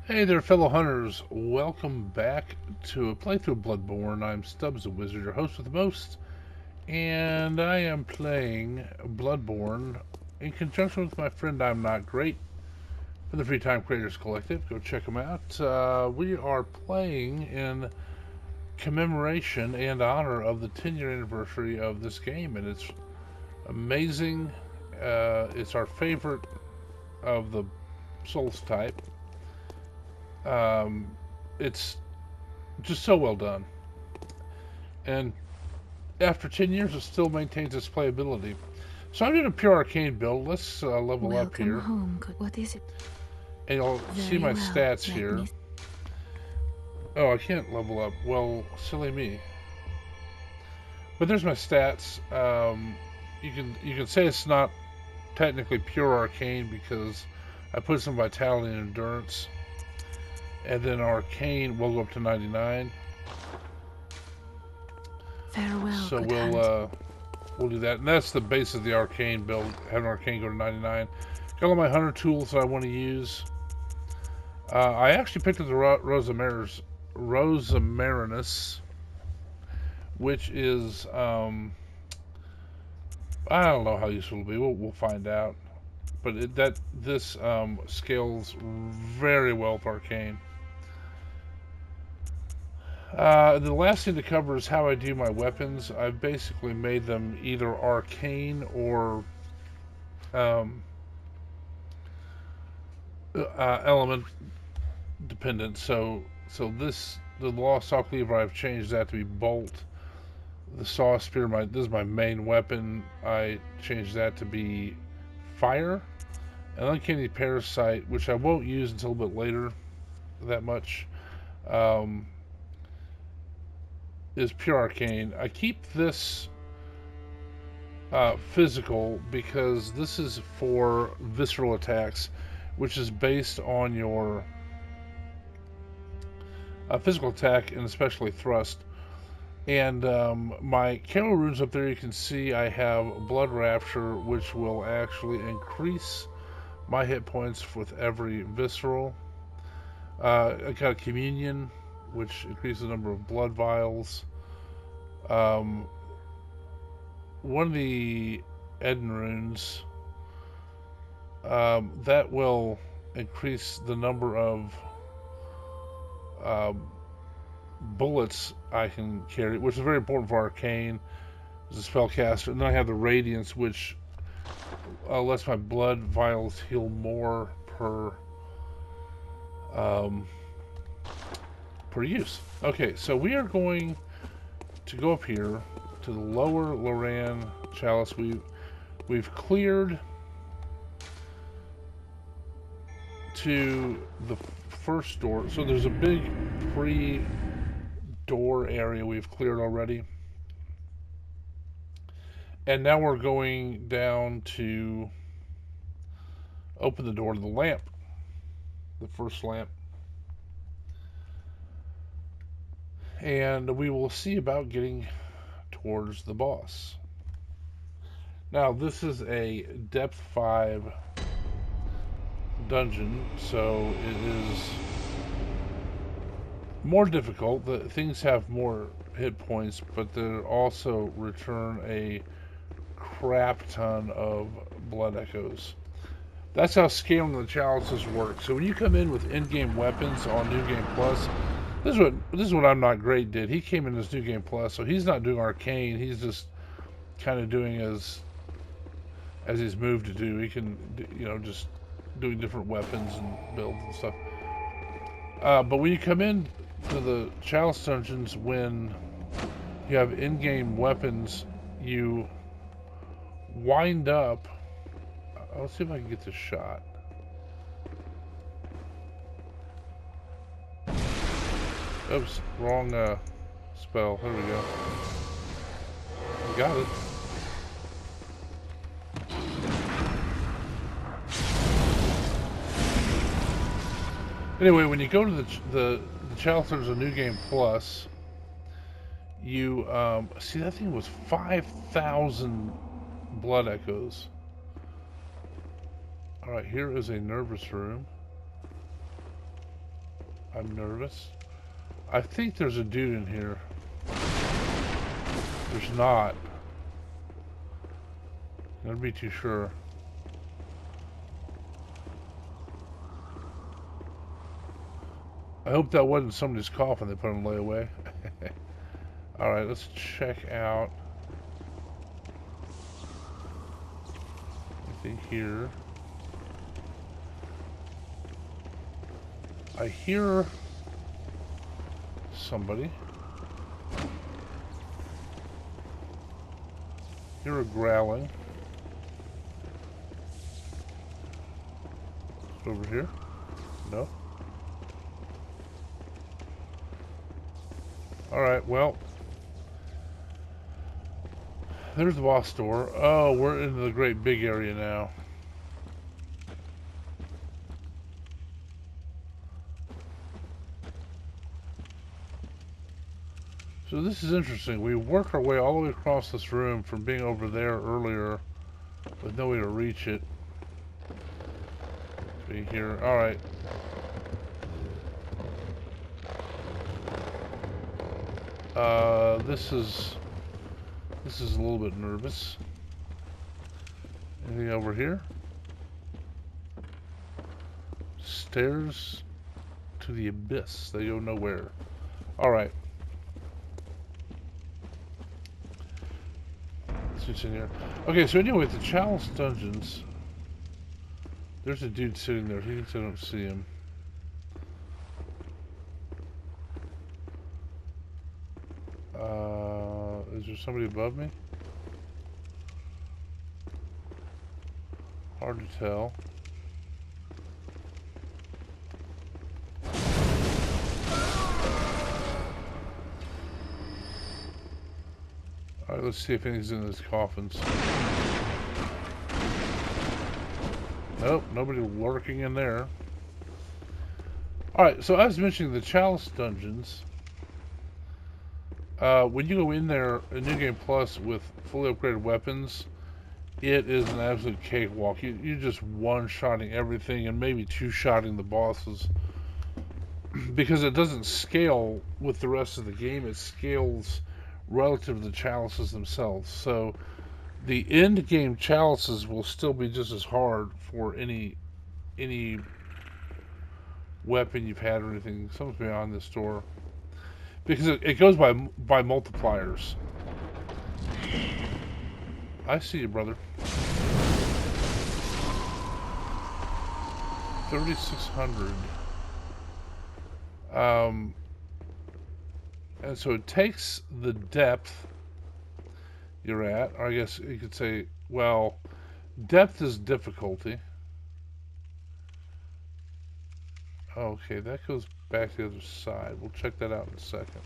Hey there, fellow hunters. Welcome back to a playthrough of Bloodborne. I'm Stubbs the Wizard, your host with the most, and I am playing Bloodborne in conjunction with my friend I'm Not Great from the Free Time Creators Collective. Go check them out. We are playing in commemoration and honor of the 10-year anniversary of this game, and it's amazing. It's our favorite of the Souls type. It's just so well done. And after 10 years, it still maintains its playability. So I'm doing a pure arcane build. Let's level up Welcome here. home. What is it? And you'll see Very my well. stats Let here. me. Oh, I can't level up. Well, silly me. But there's my stats. You can say it's not technically pure arcane because I put some vitality and endurance. And then arcane will go up to 99. Farewell. So good hunt. we'll do that. And that's the base of the arcane build, having arcane go to 99. Got all my hunter tools that I want to use. I actually picked up the Rosamarinus, which is, I don't know how useful it'll be. We'll find out. But this scales very well with arcane. The last thing to cover is how I do my weapons. I've basically made them either arcane or um, element dependent. So the Lost Saw Cleaver, I've changed that to be bolt. The Saw Spear, this is my main weapon. I changed that to be fire. And Uncanny Parasite, which I won't use until a bit later, that much, um, is pure arcane. I keep this physical because this is for visceral attacks, which is based on your physical attack and especially thrust. And my Carol runes up there, you can see I have Blood Rapture, which will actually increase my hit points with every visceral. I got Communion, which increases the number of blood vials. One of the Eden runes, that will increase the number of bullets I can carry, which is very important for arcane as a spellcaster. And then I have the Radiance, which lets my blood vials heal more per use. Okay, so we are going to go up here to the lower Loran chalice. We've cleared to the first door. So there's a big pre-door area we've cleared already. And now we're going down to open the door to the lamp. The first lamp. And we will see about getting towards the boss. Now, this is a depth 5 dungeon, so it is more difficult. Things have more hit points, but they also return a crap ton of blood echoes. That's how scaling the chalices work. So when you come in with in-game weapons on New Game Plus, this is what I'm Not Great did. He came in as New Game Plus, so he's not doing arcane. He's just kind of doing as he's moved to do. He can, just doing different weapons and builds and stuff. But when you come in to the chalice dungeons, when you have in-game weapons, you wind up. Let's see if I can get this shot. Oops, wrong spell. There we go. Got it. Anyway, when you go to the chalice, there's a New Game Plus. You see that thing was 5,000 blood echoes. All right, here is a nervous room. I'm nervous. I think there's a dude in here. There's not. I'm gonna be too sure. I hope that wasn't somebody's coffin they put on layaway. Alright, let's check out anything here. I hear somebody. Hear a growling. Over here? No? Alright, well. There's the boss door. Oh, we're into the great big area now. So this is interesting. We work our way all the way across this room from being over there earlier with no way to reach it. Be here. Alright. This is a little bit nervous. Anything over here? Stairs to the abyss. They go nowhere. Alright. Let's see what's in here. Okay, so anyway, the Chalice Dungeons. There's a dude sitting there. He thinks I don't see him. Is there somebody above me? Hard to tell. Alright, let's see if anything's in those coffins. Nope, nobody lurking in there. Alright, so I was mentioning the Chalice Dungeons. When you go in there in New Game Plus with fully upgraded weapons, it is an absolute cakewalk. You're just one-shotting everything and maybe two-shotting the bosses. Because it doesn't scale with the rest of the game, it scales relative to the chalices themselves. So the end game chalices will still be just as hard for any weapon you've had or anything. Something's beyond this door. Because it goes by multipliers. I see you, brother. 3,600. And so it takes the depth you're at, or I guess you could say, well, depth is difficulty. Okay, that goes back to the other side. We'll check that out in a second.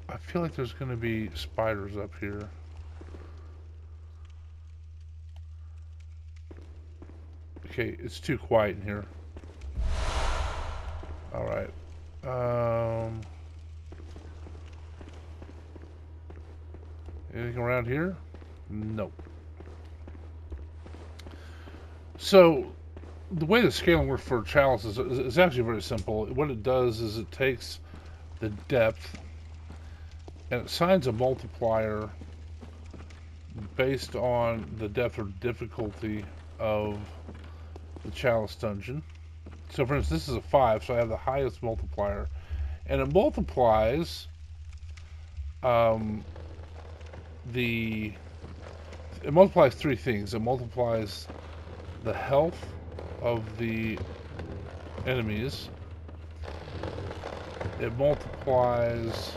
I feel like there's going to be spiders up here. Okay, it's too quiet in here. Alright. Anything around here? Nope. So, the way the scaling works for Chalice is actually very simple. What it does is it takes the depth and it assigns a multiplier based on the depth or difficulty of the Chalice dungeon. So for instance, this is a 5, so I have the highest multiplier. And it multiplies it multiplies 3 things. It multiplies the health of the enemies. It multiplies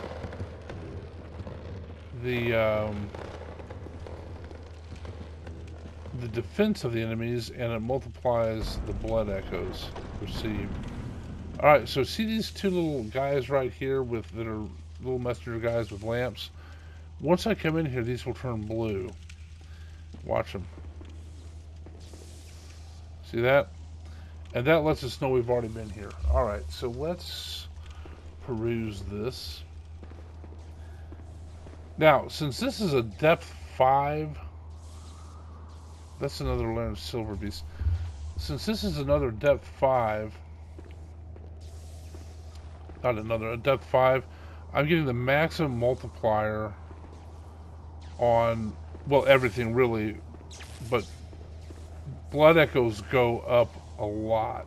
the defense of the enemies, and it multiplies the blood echoes received. Alright, so see these 2 little guys right here that are little messenger guys with lamps? Once I come in here, these will turn blue. Watch them. See that? And that lets us know we've already been here. Alright, so let's peruse this. Now, since this is a depth 5, that's another Loran Silverbeast. Since this is another depth 5, not another, a depth 5. I'm getting the maximum multiplier on, well, everything really, but blood echoes go up a lot.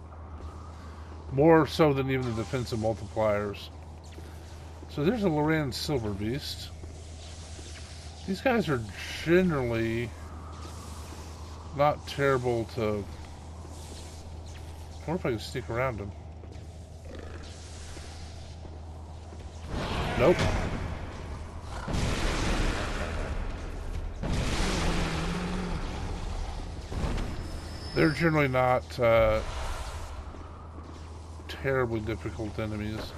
More so than even the defensive multipliers. So there's a Loran Silverbeast. These guys are generally not terrible to... I wonder if I can sneak around them. Nope. They're generally not terribly difficult enemies.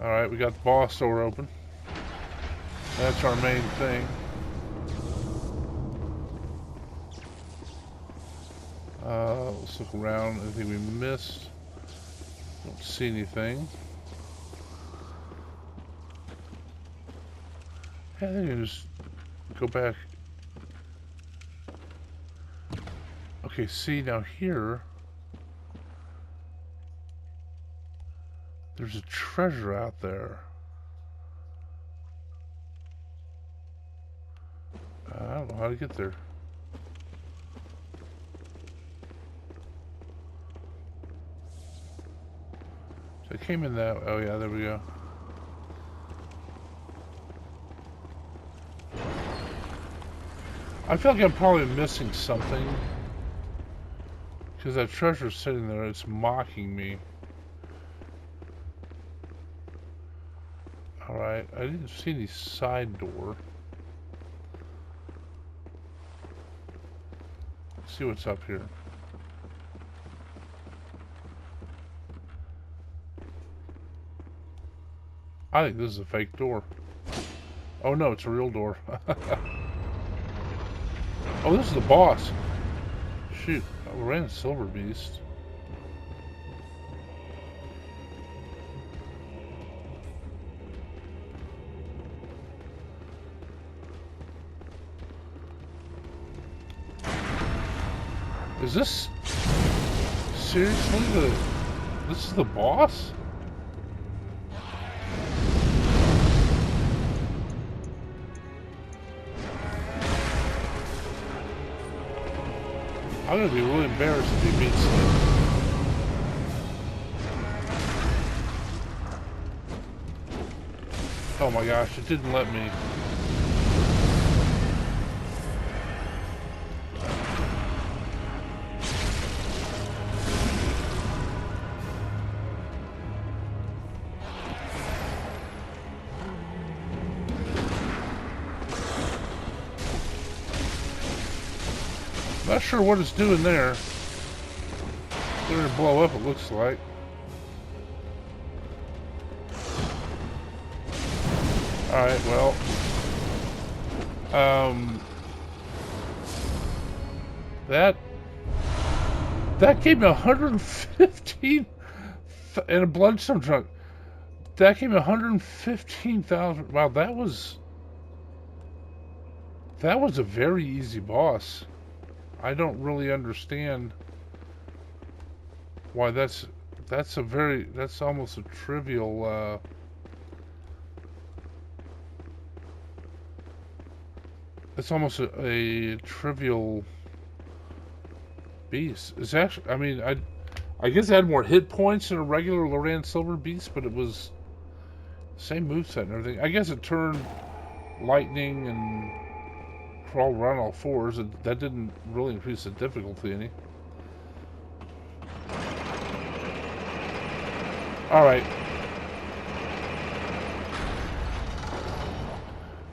Alright, we got the boss door open. That's our main thing. Let's look around. Anything we missed? Don't see anything. I think I can just go back. Okay, see now here. There's a treasure out there. I don't know how to get there. So I came in that. Oh yeah, there we go. I feel like I'm probably missing something because that treasure's sitting there. It's mocking me. All right, I didn't see any side door. Let's see what's up here. I think this is a fake door. Oh no, it's a real door. Oh, this is the boss. Shoot, I ran Silverbeast. Is this seriously this is the boss? I'm gonna be really embarrassed if he beats him. Oh my gosh, it didn't let me. Not sure what it's doing there. They're gonna blow up, it looks like. Alright, well. That gave me 115 and a bloodstone trunk. That gave me 115,000. Wow, that was a very easy boss. I don't really understand why that's almost a trivial it's almost a trivial beast. It's actually, I mean, I guess it had more hit points than a regular Loran Silverbeast, but it was same moveset and everything. I guess it turned lightning and crawl around all fours. That didn't really increase the difficulty any. Alright.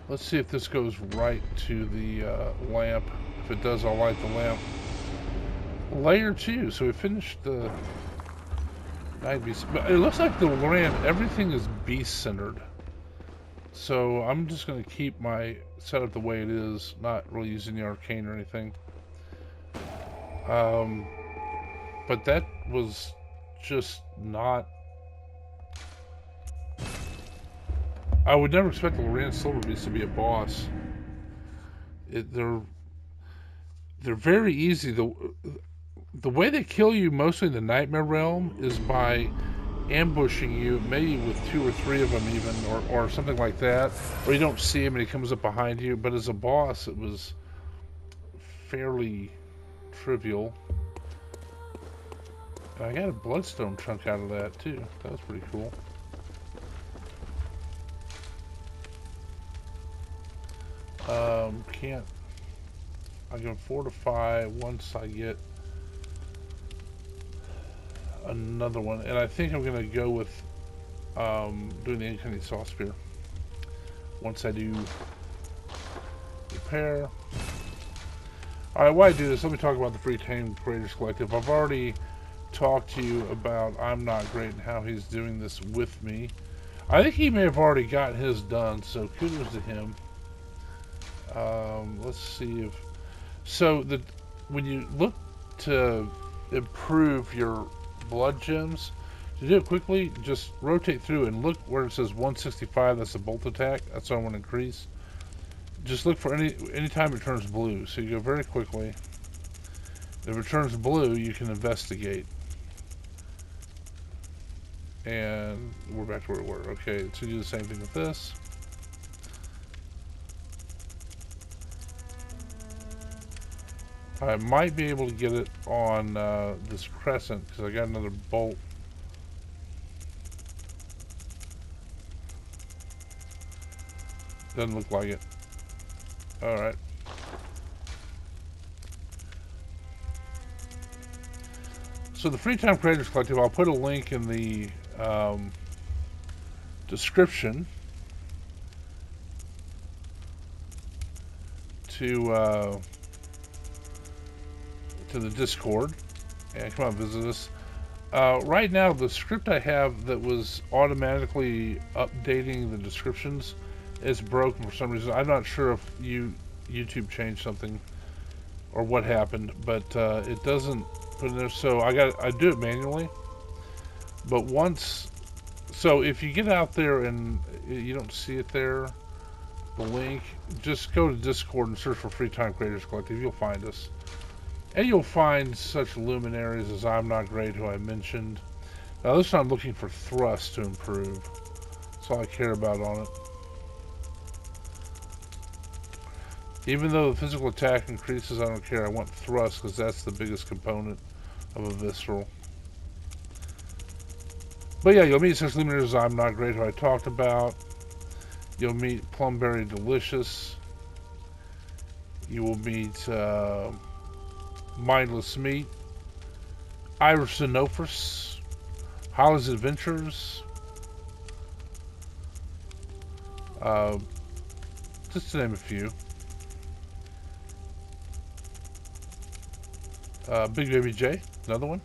Let's see if this goes right to the lamp. If it does, I'll light the lamp. Layer 2, so we finished the Night Beast. But it looks like the Loran, everything is beast-centered. So I'm just going to keep my setup the way it is, not really using the Arcane or anything. But that was just not... I would never expect the Loran Silverbeast to be a boss. They're very easy. The way they kill you mostly in the Nightmare Realm is by ambushing you, maybe with 2 or 3 of them even, or something like that, or you don't see him and he comes up behind you. But as a boss, it was fairly trivial. And I got a bloodstone chunk out of that too. That was pretty cool. Can't. I can fortify once I get another one, and I think I'm gonna go with doing the Incarnate Saw Spear once I do repair. Alright, while I do this, let me talk about the Free Time Creators Collective. I've already talked to you about I'm Not Great and how he's doing this with me. I think he may have already got his done, so kudos to him. Let's see if... So, when you look to improve your blood gems, to do it quickly, just rotate through and look where it says 165, that's a bolt attack. That's what I want to increase. Just look for any time it turns blue. So you go very quickly. If it turns blue, you can investigate. And we're back to where we were. Okay, so do the same thing with this. I might be able to get it on this crescent because I got another bolt. Doesn't look like it. Alright. So the Free Time Creators Collective, I'll put a link in the description to the Discord, and come on, visit us. Right now, the script I have that was automatically updating the descriptions is broken for some reason. I'm not sure if YouTube changed something or what happened, but it doesn't put in there. So I do it manually. But so if you get out there and you don't see it there, the link, just go to Discord and search for Free Time Creators Collective. You'll find us. And you'll find such luminaries as I'm Not Great, who I mentioned. Now this one I'm looking for thrust to improve. That's all I care about on it. Even though the physical attack increases, I don't care. I want thrust because that's the biggest component of a visceral. But yeah, you'll meet such luminaries as I'm Not Great, who I talked about. You'll meet Plumberry Delicious. You will meet Mindless Meat, Iris Xenophorus, Holly's Adventures, just to name a few. Big Baby J, another one.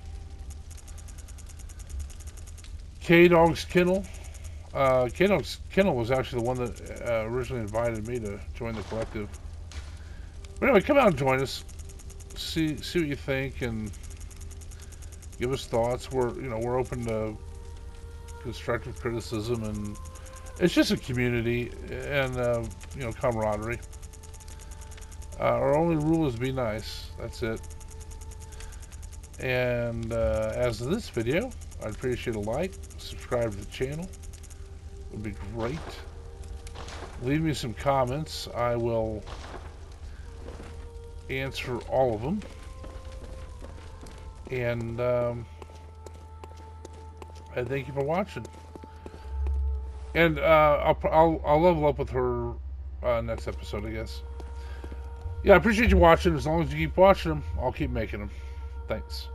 K-Dog's Kennel. K-Dog's Kennel was actually the one that originally invited me to join the collective. But anyway, come out and join us. See what you think and give us thoughts. We're open to constructive criticism, and it's just a community and camaraderie. Our only rule is be nice. That's it. And as of this video, I'd appreciate a like, subscribe to the channel. It would be great. Leave me some comments. I will answer all of them. And I thank you for watching. And I'll level up with her next episode, I guess. Yeah, I appreciate you watching. As long as you keep watching them, I'll keep making them. Thanks.